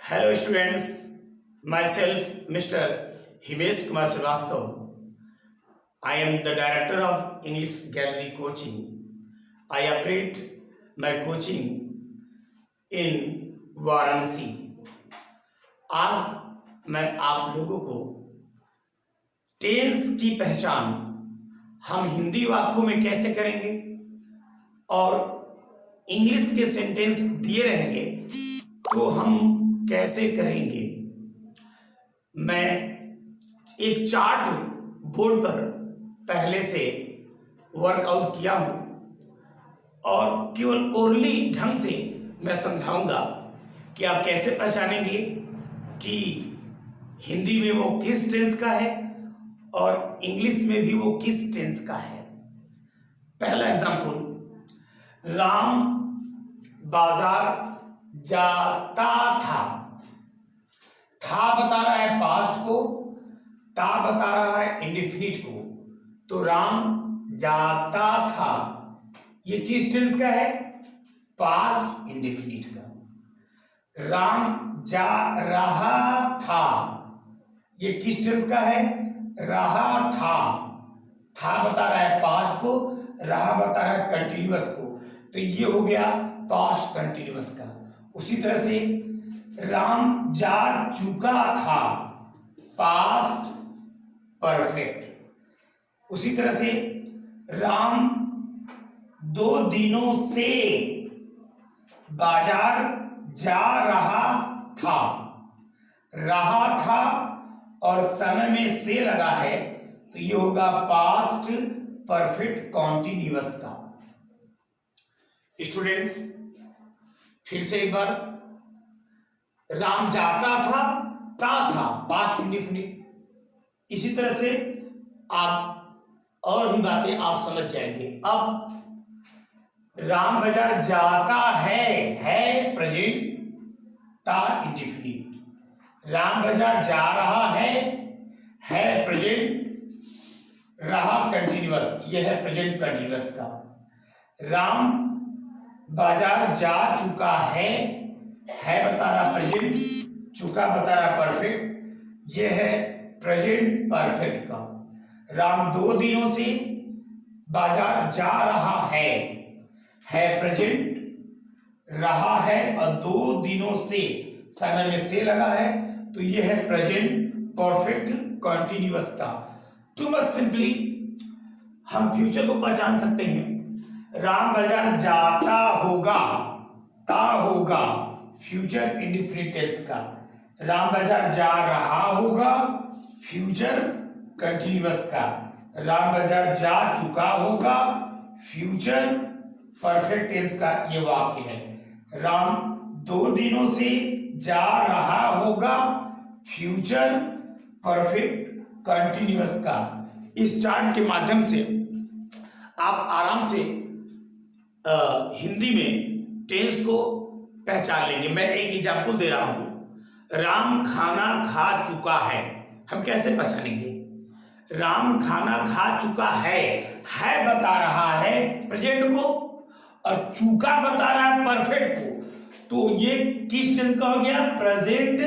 Hello students, myself Mr. Himesh Kumar Srivastava. I am the director of English Gallery Coaching. I operate my coaching in Varanasi. आज मैं आप लोगों को tense की पहचान हम हिंदी वाक्यों में कैसे करेंगे और इंग्लिश के सेंटेंस दिए रहेंगे तो हम कैसे करेंगे। मैं एक चार्ट बोर्ड पर पहले से वर्कआउट किया हूं और केवल ओरली ढंग से मैं समझाऊंगा कि आप कैसे पहचानेंगे कि हिंदी में वो किस टेंस का है और इंग्लिश में भी वो किस टेंस का है। पहला एग्जाम्पल, राम बाजार जाता था बता रहा है पास्ट को, ता बता रहा है इंडेफिनिट को, तो राम जाता था ये किस टेंस का है? पास्ट इंडेफिनिट का। राम जा रहा था ये किस टेंस का है? रहा था बता रहा है पास्ट को, रहा बता रहा है कंटिन्यूअस को, तो ये हो गया पास्ट कंटिन्यूअस का। उसी तरह से राम जा चुका था, पास्ट परफेक्ट। उसी तरह से राम 2 दिनों से बाजार जा रहा था और समय में से लगा है तो ये होगा पास्ट परफेक्ट कॉन्टिन्यूअस का। स्टूडेंट्स फिर से एक बार, राम जाता था, था पास्ट इंडेफिनिट। इसी तरह से आप और भी बातें आप समझ जाएंगे। अब राम बाजार जाता है प्रेजेंट, ता इंडेफिनिट। राम बाजार जा रहा है प्रेजेंट, रहा कंटिन्यूअस, यह है प्रेजेंट कंटिन्यूअस का। राम बाजार जा चुका है बता रहा प्रेजेंट, चुका बता रहा परफेक्ट, यह है प्रेजेंट परफेक्ट का। राम 2 दिनों से बाजार जा रहा है प्रेजेंट, रहा है और 2 दिनों से समय में से लगा है तो यह है प्रेजेंट परफेक्ट कंटिन्यूअस का। टू मच सिंपली हम फ्यूचर को पहचान सकते हैं। राम बाजार जाता होगा, ता होगा फ्यूचर इंडेफिनिट टेंस का। राम बाजार जा रहा होगा फ्यूचर कंटिन्यूअस का। राम बाजार जा चुका होगा फ्यूचर परफेक्ट टेंस का ये वाक्य है। राम 2 दिनों से जा रहा होगा फ्यूचर परफेक्ट कंटिन्यूअस का। इस चार्ट के माध्यम से आप आराम से हिंदी में टेंस को पहचान लेंगे। मैं एक एग्जाम्पल दे रहा हूं, राम खाना खा चुका है। हम कैसे पहचानेंगे? राम खाना खा चुका है बता रहा है प्रेजेंट को और चुका बता रहा है परफेक्ट को, तो ये किस टेंस का हो गया? प्रेजेंट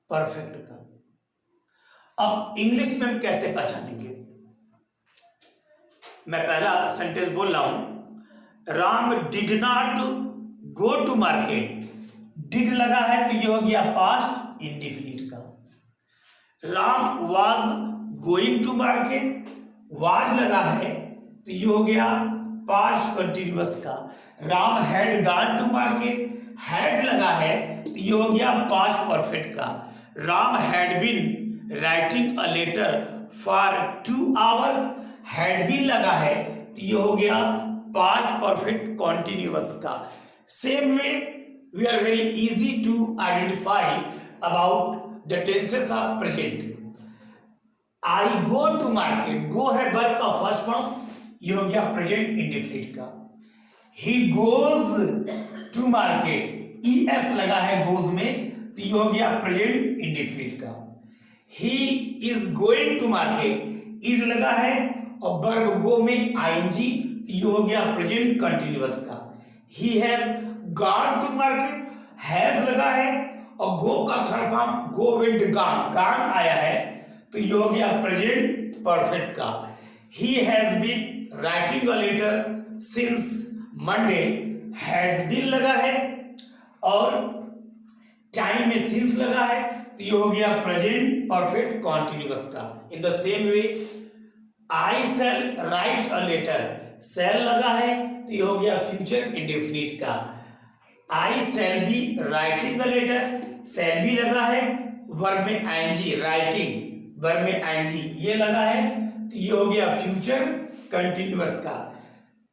परफेक्ट का। अब इंग्लिश में हम कैसे पहचानेंगे? मैं पहला सेंटेंस बोल रहा हूं, Ram did not go to market. Did लगा है तो ये हो गया पास्ट इंडेफिनिट का। Ram was going to market, was लगा है तो ये हो गया पास्ट कंटिन्यूअस का। Ram had gone to market, had लगा है तो ये हो गया पास्ट परफेक्ट का। Ram had been writing a letter for 2 hours, had been लगा है तो ये हो गया पास्ट परफेक्ट कॉन्टिन्यूअस का। Same way we are very easy to identify about the tenses of present. I go to market, go है verb का first form, ये हो गया प्रेजेंट इंडेफिनिट का। He goes to market, ES लगा है goes में तो ये हो गया प्रेजेंट इंडेफिनिट का। He is going to market, is लगा है और वर्ब गो में ING, ये हो गया प्रेजेंट कंटिन्यूअस का। He has gone to market, has लगा है और गो का third form go went gone, gone आया है तो ये हो गया प्रेजेंट परफेक्ट का। He has been writing a letter since Monday, has been लगा है और टाइम में सिंस लगा है तो ये हो गया प्रेजेंट परफेक्ट कॉन्टिन्यूअस का। In the same way I shall write a letter, shall लगा है तो ये हो गया फ्यूचर इंडेफिनिट का। I shall be writing a letter, shall be लगा है, वर्ब में आईएनजी, राइटिंग वर्ब में आईएनजी ये लगा है तो ये हो गया फ्यूचर कंटिन्यूअस का।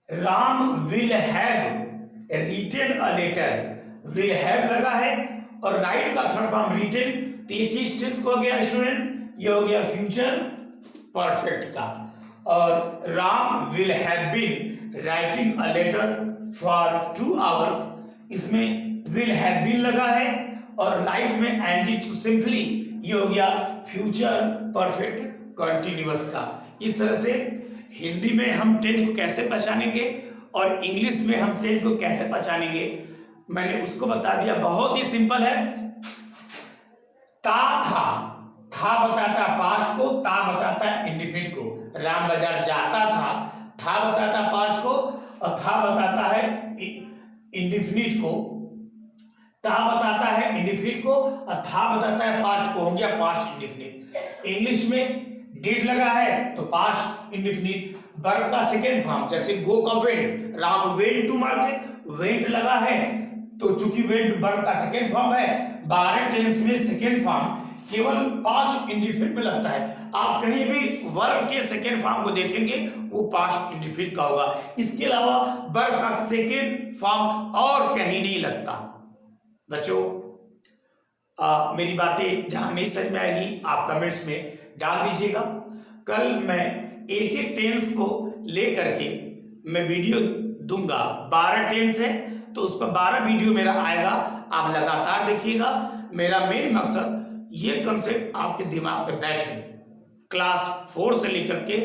Ram will have written a letter, will have लगा है और राइट का थर्ड फॉर्म रिटन तो ये किस टेंस को हो गया स्टूडेंट्स, ये हो गया फ्यूचर परफेक्ट का। और Ram will have been writing a letter for 2 hours, इसमें विल हैव बीन लगा है और राइट में एंडी टू सिंपली ये हो गया फ्यूचर परफेक्ट कंटिन्यूअस का। इस तरह से हिंदी में हम टेंस को कैसे पहचानेंगे और इंग्लिश में हम टेंस को कैसे पहचानेंगे मैंने उसको बता दिया, बहुत ही सिंपल है। था बताता है पास्ट को, ता बताता है इंडिफिनिट को। राम बाजार जाता था बताता है पास्ट को और था बताता है इंडिफिनिट को, ता बताता है इंडिफिनिट को और था बताता है पास्ट को, हो गया पास्ट इंडिफिनिट। इंग्लिश में डिड लगा है तो पास्ट इंडिफिनिट, वर्ब का सेकेंड फॉर्म जैसे गो का went, Ram went to market, went लगा है तो चूंकि वेंट वर्ब का सेकेंड फॉर्म है, 12 टेंस में सेकेंड फॉर्म केवल पास्ट इंडिफिनिट में लगता है। आप कहीं भी वर्ब के सेकेंड फॉर्म को देखेंगे वो पास्ट इंडिफिनिट का होगा, इसके अलावा वर्ब का सेकेंड फॉर्म और कहीं नहीं लगता। बच्चों मेरी बातें जहां नहीं समझ में आएगी आप कमेंट्स में डाल दीजिएगा। कल मैं एक एक टेंस को लेकर के मैं वीडियो दूंगा, 12 टेंस है तो उस पर 12 वीडियो मेरा आएगा, आप लगातार देखिएगा। मेरा मेन मकसद ये कंसेप्ट आपके दिमाग में बैठे, क्लास 4 से लेकर के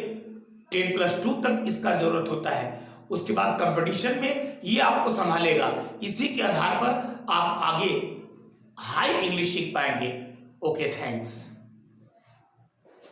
10+2 तक इसका जरूरत होता है, उसके बाद कंपटीशन में ये आपको संभालेगा। इसी के आधार पर आप आगे हाई इंग्लिश सीख पाएंगे। Okay, thanks.